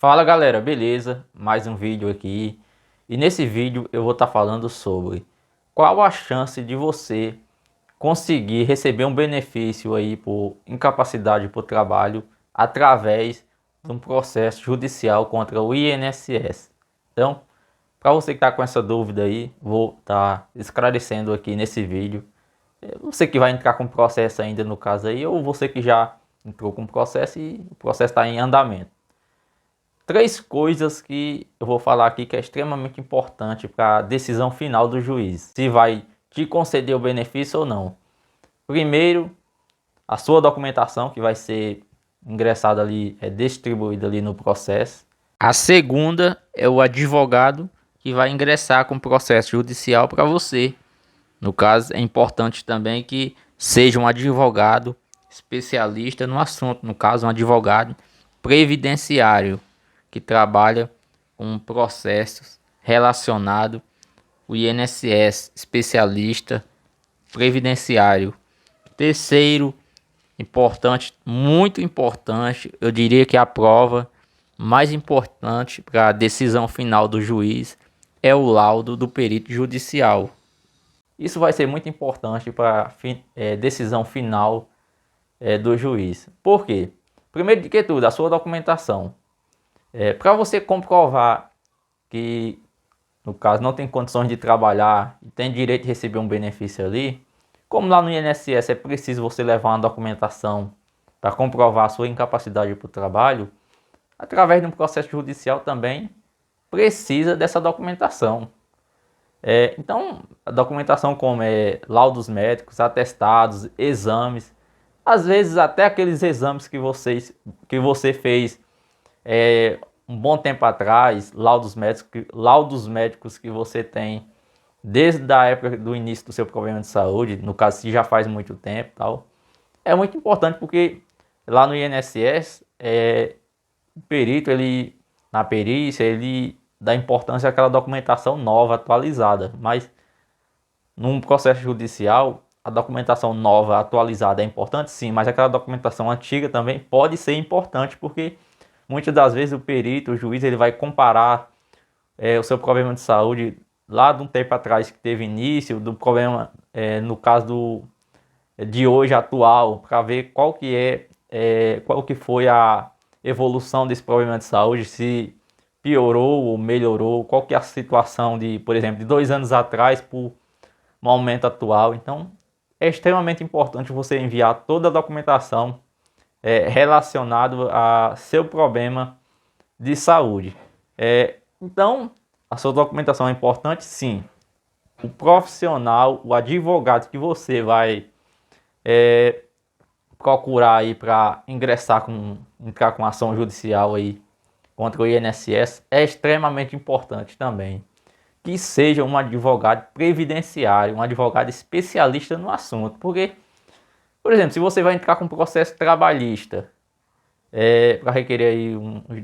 Fala galera, beleza? Mais um vídeo aqui. E nesse vídeo eu vou estar falando sobre qual a chance de você conseguir receber um benefício aí por incapacidade por trabalho através de um processo judicial contra o INSS. Então, para você que está com essa dúvida aí, vou estar esclarecendo aqui nesse vídeo. Você que vai entrar com processo ainda no caso aí, ou você que já entrou com processo e o processo está em andamento. Três coisas que eu vou falar aqui que é extremamente importante para a decisão final do juiz, se vai te conceder o benefício ou não. Primeiro, a sua documentação que vai ser ingressada ali, distribuída ali no processo. A segunda é o advogado que vai ingressar com o processo judicial para você. No caso, é importante também que seja um advogado especialista no assunto, no caso, um advogado previdenciário que trabalha com processos relacionados ao INSS, especialista previdenciário. Terceiro, importante, muito importante, eu diria que a prova mais importante para a decisão final do juiz é o laudo do perito judicial. Isso vai ser muito importante para a decisão final do juiz. Por quê? Primeiro de que tudo, a sua documentação. Para você comprovar que, no caso, não tem condições de trabalhar e tem direito de receber um benefício ali, como lá no INSS é preciso você levar uma documentação para comprovar a sua incapacidade para o trabalho, através de um processo judicial também precisa dessa documentação. Então, a documentação como laudos médicos, atestados, exames, às vezes até aqueles exames que você fez um bom tempo atrás, laudos médicos que você tem desde a época do início do seu problema de saúde, no caso se já faz muito tempo, tal, é muito importante porque lá no INSS, o perito, ele na perícia, ele dá importância àquela documentação nova, atualizada, mas num processo judicial, a documentação nova, atualizada é importante sim, mas aquela documentação antiga também pode ser importante, porque muitas das vezes o perito, o juiz, ele vai comparar o seu problema de saúde lá de um tempo atrás que teve início, do problema, no caso de hoje atual, para ver qual que foi a evolução desse problema de saúde, se piorou ou melhorou, qual que é a situação de, por exemplo, de 2 anos atrás para o momento atual. Então, é extremamente importante você enviar toda a documentação relacionada a seu problema de saúde. Então, a sua documentação é importante, sim. O profissional, o advogado que você vai procurar aí para entrar com ação judicial aí contra o INSS é extremamente importante também. Que seja um advogado previdenciário, um advogado especialista no assunto. Porque, por exemplo, se você vai entrar com um processo trabalhista, para requerer aí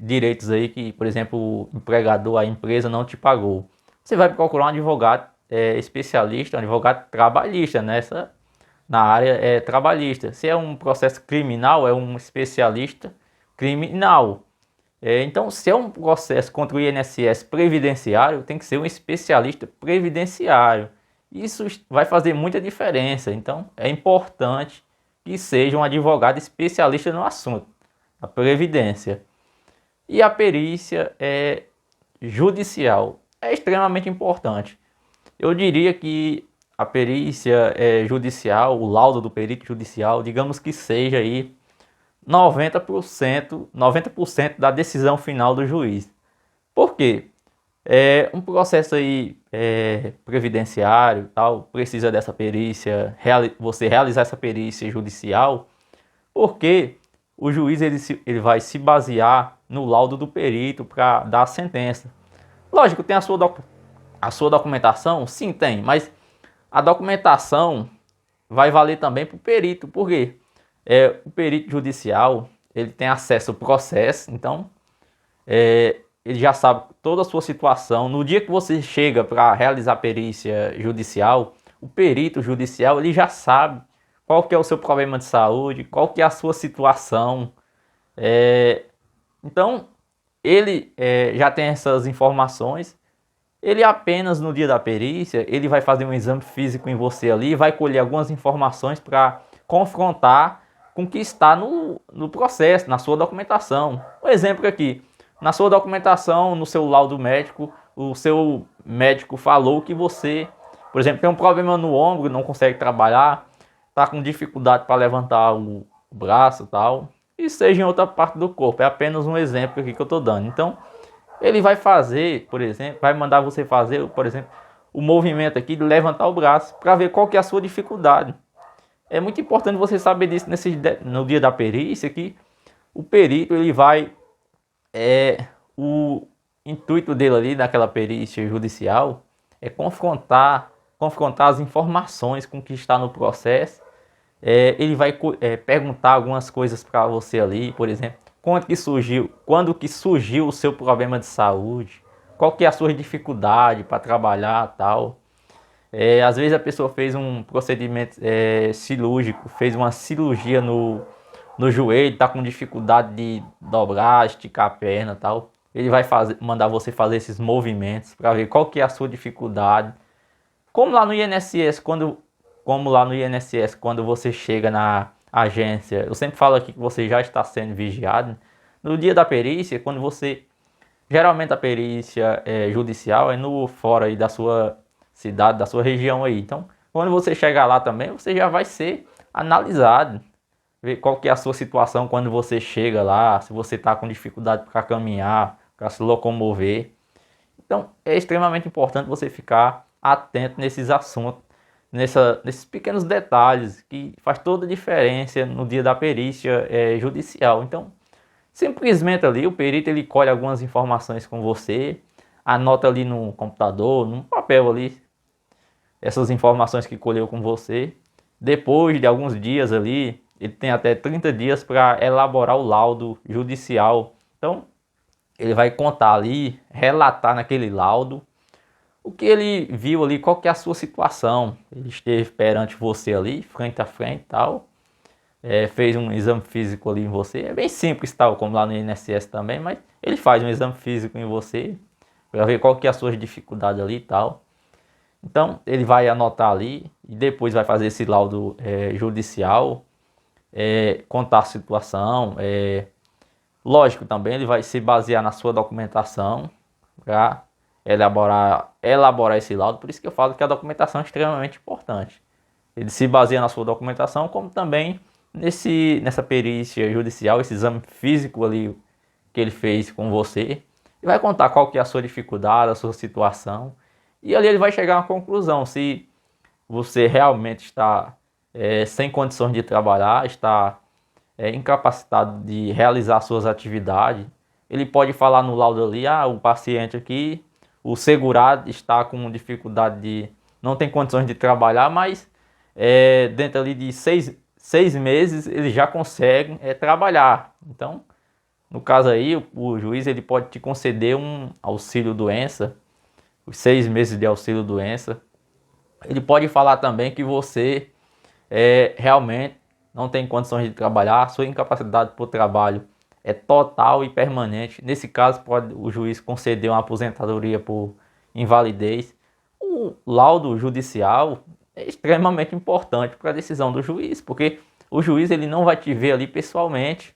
direitos aí que, por exemplo, o empregador, a empresa não te pagou, você vai procurar um advogado especialista, um advogado trabalhista na área trabalhista. Se é um processo criminal, é um especialista criminal. Então, se é um processo contra o INSS previdenciário, tem que ser um especialista previdenciário. Isso vai fazer muita diferença. Então, é importante que seja um advogado especialista no assunto, a previdência. E a perícia judicial é extremamente importante. Eu diria que a perícia judicial, o laudo do perito judicial, digamos que seja aí 90% da decisão final do juiz. Por quê? Um processo aí previdenciário, tal, precisa dessa perícia, você realizar essa perícia judicial, porque o juiz ele vai se basear no laudo do perito para dar a sentença. Lógico, tem a sua documentação? Sim, tem, mas a documentação vai valer também para o perito. Por quê? O perito judicial, ele tem acesso ao processo, então ele já sabe toda a sua situação. No dia que você chega para realizar a perícia judicial, o perito judicial ele já sabe qual que é o seu problema de saúde, qual que é a sua situação. Então, ele já tem essas informações, ele apenas no dia da perícia, ele vai fazer um exame físico em você ali, vai colher algumas informações para confrontar com o que está no processo, na sua documentação. Um exemplo aqui, na sua documentação, no seu laudo médico, o seu médico falou que você, por exemplo, tem um problema no ombro, não consegue trabalhar, está com dificuldade para levantar o braço e tal, e seja em outra parte do corpo. É apenas um exemplo aqui que eu estou dando. Então, ele vai fazer, por exemplo, vai mandar você fazer, por exemplo, o movimento aqui de levantar o braço para ver qual que é a sua dificuldade. É muito importante você saber disso no dia da perícia, que o perito ele vai, o intuito dele ali naquela perícia judicial é confrontar as informações com o que está no processo. Ele vai perguntar algumas coisas para você ali, por exemplo, quando que surgiu o seu problema de saúde, qual que é a sua dificuldade para trabalhar, tal. Às vezes a pessoa fez um procedimento cirúrgico, fez uma cirurgia no joelho, está com dificuldade de dobrar, esticar a perna, tal. Ele vai mandar você fazer esses movimentos para ver qual que é a sua dificuldade. Como lá no INSS, quando você chega na agência, eu sempre falo aqui que você já está sendo vigiado. No dia da perícia, geralmente a perícia judicial é no fora aí da sua cidade, da sua região aí. Então, quando você chegar lá também, você já vai ser analisado, ver qual que é a sua situação quando você chega lá, se você está com dificuldade para caminhar, para se locomover. Então, é extremamente importante você ficar atento nesses assuntos, nesses pequenos detalhes que faz toda a diferença no dia da perícia judicial. Então, simplesmente ali o perito ele colhe algumas informações com você, anota ali no computador, num papel ali, essas informações que colheu com você. Depois de alguns dias ali, ele tem até 30 dias para elaborar o laudo judicial. Então, ele vai contar ali, relatar naquele laudo o que ele viu ali, qual que é a sua situação. Ele esteve perante você ali, frente a frente e tal. Fez um exame físico ali em você. É bem simples, tal, como lá no INSS também, mas ele faz um exame físico em você para ver qual que é as suas dificuldades ali e tal. Então, ele vai anotar ali e depois vai fazer esse laudo judicial, contar a situação. Lógico também, ele vai se basear na sua documentação para elaborar esse laudo. Por isso que eu falo que a documentação é extremamente importante. Ele se baseia na sua documentação, como também nessa perícia judicial, esse exame físico ali que ele fez com você. E vai contar qual que é a sua dificuldade, a sua situação. E ali ele vai chegar a uma conclusão, se você realmente está sem condições de trabalhar, está incapacitado de realizar suas atividades. Ele pode falar no laudo ali, o paciente aqui, o segurado está com dificuldade não tem condições de trabalhar, mas dentro ali de seis meses ele já consegue trabalhar. Então, no caso aí, o juiz ele pode te conceder um auxílio doença, os 6 meses de auxílio doença. Ele pode falar também que você realmente não tem condições de trabalhar, sua incapacidade por trabalho é total e permanente. Nesse caso, pode o juiz conceder uma aposentadoria por invalidez. O laudo judicial é extremamente importante para a decisão do juiz, porque o juiz ele não vai te ver ali pessoalmente,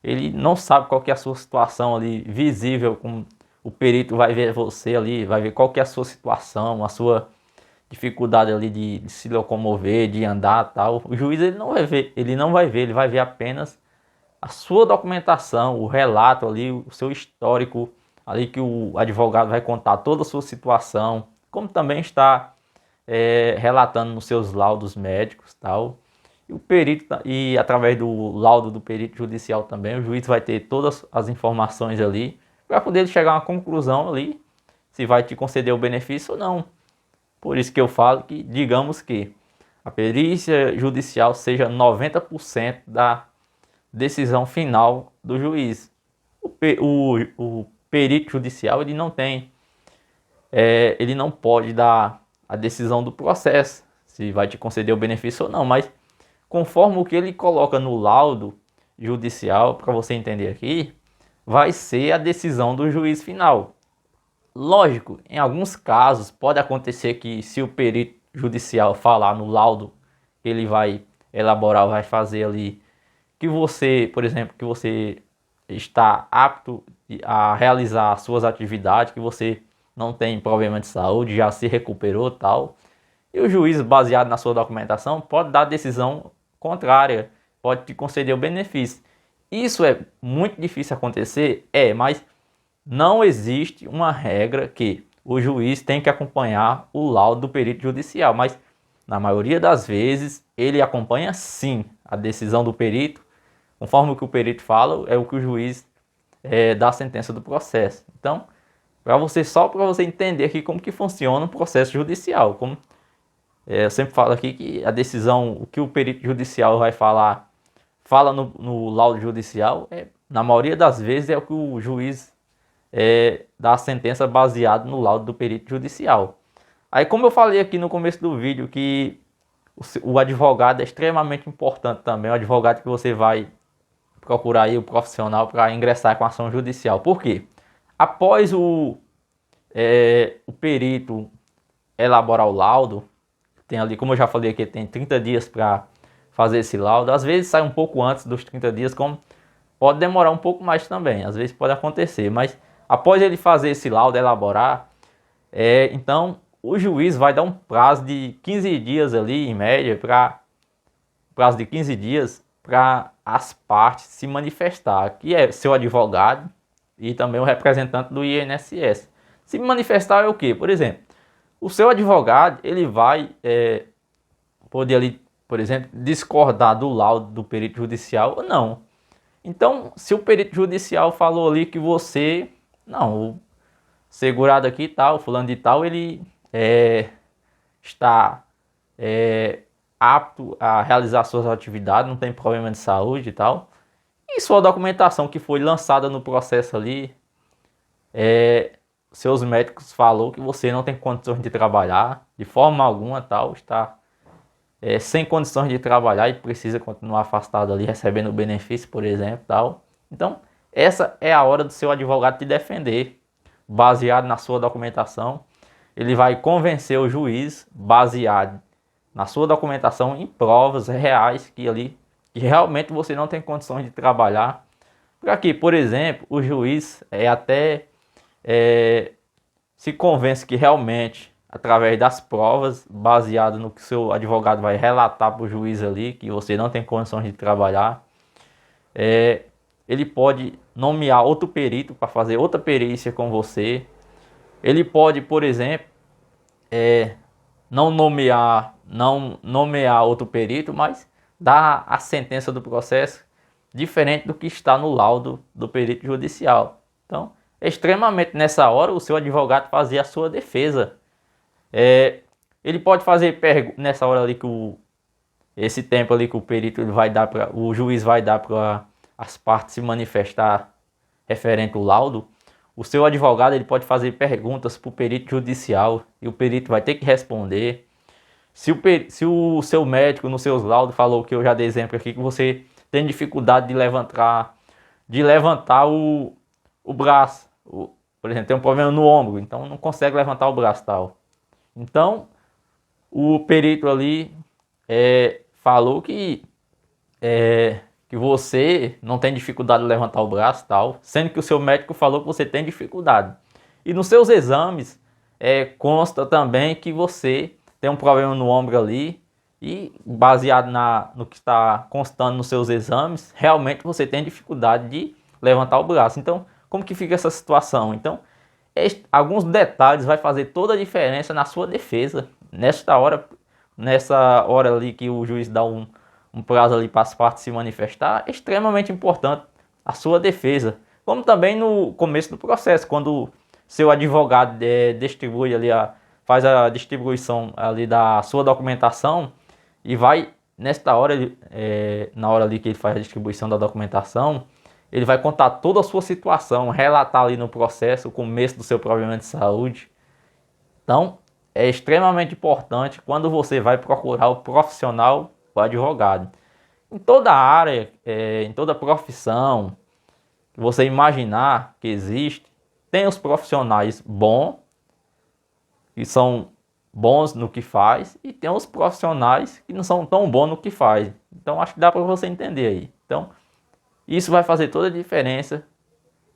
ele não sabe qual que é a sua situação ali visível, com o perito vai ver você ali, vai ver qual que é a sua situação, a sua dificuldade ali de se locomover, de andar, tal. O juiz ele não vai ver, ele vai ver apenas a sua documentação, o relato ali, o seu histórico ali que o advogado vai contar toda a sua situação, como também está relatando nos seus laudos médicos, tal. E o perito e através do laudo do perito judicial também, o juiz vai ter todas as informações ali para poder chegar a uma conclusão ali se vai te conceder o benefício ou não. Por isso que eu falo que, digamos que a perícia judicial seja 90% da decisão final do juiz. O perito judicial ele não tem, ele não pode dar a decisão do processo, se vai te conceder o benefício ou não, mas conforme o que ele coloca no laudo judicial, para você entender aqui, vai ser a decisão do juiz final. Lógico, em alguns casos pode acontecer que se o perito judicial falar no laudo que ele vai elaborar, vai fazer ali, que você, por exemplo, que você está apto a realizar suas atividades, que você não tem problema de saúde, já se recuperou tal, e o juiz, baseado na sua documentação, pode dar decisão contrária, pode te conceder o benefício. Isso é muito difícil acontecer? Mas não existe uma regra que o juiz tem que acompanhar o laudo do perito judicial, mas na maioria das vezes ele acompanha sim a decisão do perito, conforme o que o perito fala, é o que o juiz dá a sentença do processo. Então, para você entender aqui como que funciona o processo judicial, como eu sempre falo aqui que a decisão, o que o perito judicial vai falar, fala no laudo judicial, na maioria das vezes é o que o juiz dá a sentença baseado no laudo do perito judicial. Aí, como eu falei aqui no começo do vídeo, que o advogado é extremamente importante também, o advogado que você vai procurar aí o profissional para ingressar com ação judicial. Por quê? Após o perito elaborar o laudo, tem ali, como eu já falei aqui, tem 30 dias para fazer esse laudo. Às vezes sai um pouco antes dos 30 dias, como pode demorar um pouco mais também, às vezes pode acontecer. Mas após ele fazer esse laudo, elaborar, então o juiz vai dar um prazo de 15 dias ali, em média, prazo de 15 dias para as partes se manifestar, que é seu advogado e também o representante do INSS. Se manifestar é o quê? Por exemplo, o seu advogado, ele vai poder ali, por exemplo, discordar do laudo do perito judicial ou não. Então, se o perito judicial falou ali que você, não, o segurado aqui tal, fulano de tal, ele está apto a realizar suas atividades, não tem problema de saúde e tal, e sua documentação que foi lançada no processo ali, seus médicos falou que você não tem condições de trabalhar de forma alguma, tal, está sem condições de trabalhar e precisa continuar afastado ali recebendo benefício, por exemplo, tal. Então, essa é a hora do seu advogado te defender, baseado na sua documentação. Ele vai convencer o juiz, baseado na sua documentação, em provas reais que realmente você não tem condições de trabalhar. Para que, por exemplo, o juiz se convence que realmente, através das provas, baseado no que seu advogado vai relatar para o juiz ali, que você não tem condições de trabalhar, ele pode nomear outro perito para fazer outra perícia com você. Ele pode, por exemplo, não nomear outro perito, mas dar a sentença do processo diferente do que está no laudo do perito judicial. Então, extremamente nessa hora o seu advogado fazer a sua defesa. Ele pode fazer nessa hora ali que esse tempo ali que o perito vai dar para o juiz vai dar para as partes se manifestar referente ao laudo. O seu advogado ele pode fazer perguntas para o perito judicial e o perito vai ter que responder. Se o seu médico nos seus laudos falou, que eu já dei exemplo aqui, que você tem dificuldade de levantar o braço, por exemplo, tem um problema no ombro, então não consegue levantar o braço tal. Então, o perito ali falou que você não tem dificuldade de levantar o braço tal, sendo que o seu médico falou que você tem dificuldade. E nos seus exames consta também que você tem um problema no ombro ali e baseado no que está constando nos seus exames, realmente você tem dificuldade de levantar o braço. Então, como que fica essa situação? Então, alguns detalhes vai fazer toda a diferença na sua defesa. Nessa hora ali que o juiz dá um prazo ali para as partes se manifestar, é extremamente importante a sua defesa. Como também no começo do processo, quando seu advogado distribui ali faz a distribuição ali da sua documentação e vai nesta hora, na hora ali que ele faz a distribuição da documentação, ele vai contar toda a sua situação, relatar ali no processo o começo do seu problema de saúde. Então, é extremamente importante quando você vai procurar o profissional, o advogado. Em toda área, em toda profissão, você imaginar que existe, tem os profissionais bons, que são bons no que faz, e tem os profissionais que não são tão bons no que faz. Então acho que dá para você entender aí. Então isso vai fazer toda a diferença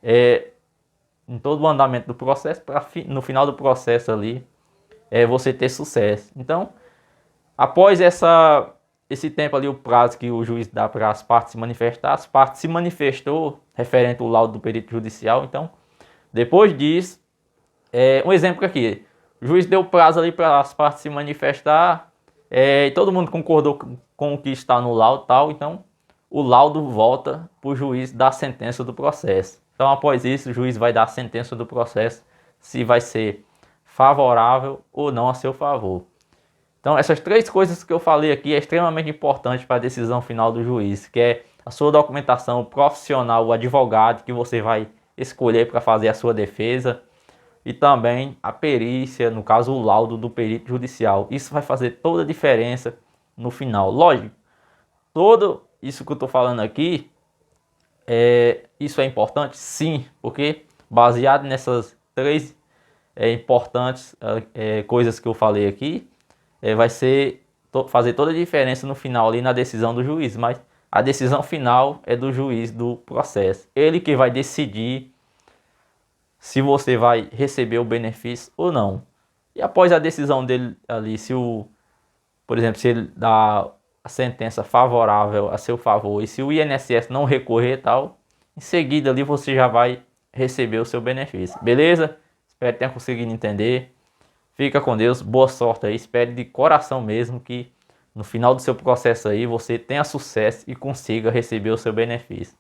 em todo o andamento do processo, para no final do processo ali você ter sucesso. Então, após esse tempo ali, o prazo que o juiz dá para as partes se manifestar, as partes se manifestou referente ao laudo do perito judicial. Então, depois disso, um exemplo aqui, o juiz deu prazo ali para as partes se manifestar, e todo mundo concordou com o que está no laudo e tal. Então, o laudo volta para o juiz dar a sentença do processo. Então, após isso, o juiz vai dar a sentença do processo, se vai ser favorável ou não a seu favor. Então, essas três coisas que eu falei aqui é extremamente importante para a decisão final do juiz, que é a sua documentação profissional, o advogado que você vai escolher para fazer a sua defesa, e também a perícia, no caso o laudo do perito judicial. Isso vai fazer toda a diferença no final. Lógico, todo isso que eu estou falando aqui, isso é importante? Sim, porque baseado nessas três importantes coisas que eu falei aqui, vai fazer toda a diferença no final ali na decisão do juiz. Mas a decisão final é do juiz do processo. Ele que vai decidir se você vai receber o benefício ou não. E após a decisão dele ali, por exemplo, se ele dá a sentença favorável a seu favor e se o INSS não recorrer e tal, em seguida ali você já vai receber o seu benefício. Beleza? Espero que tenha conseguido entender. Fica com Deus, boa sorte aí. Espero de coração mesmo que no final do seu processo aí você tenha sucesso e consiga receber o seu benefício.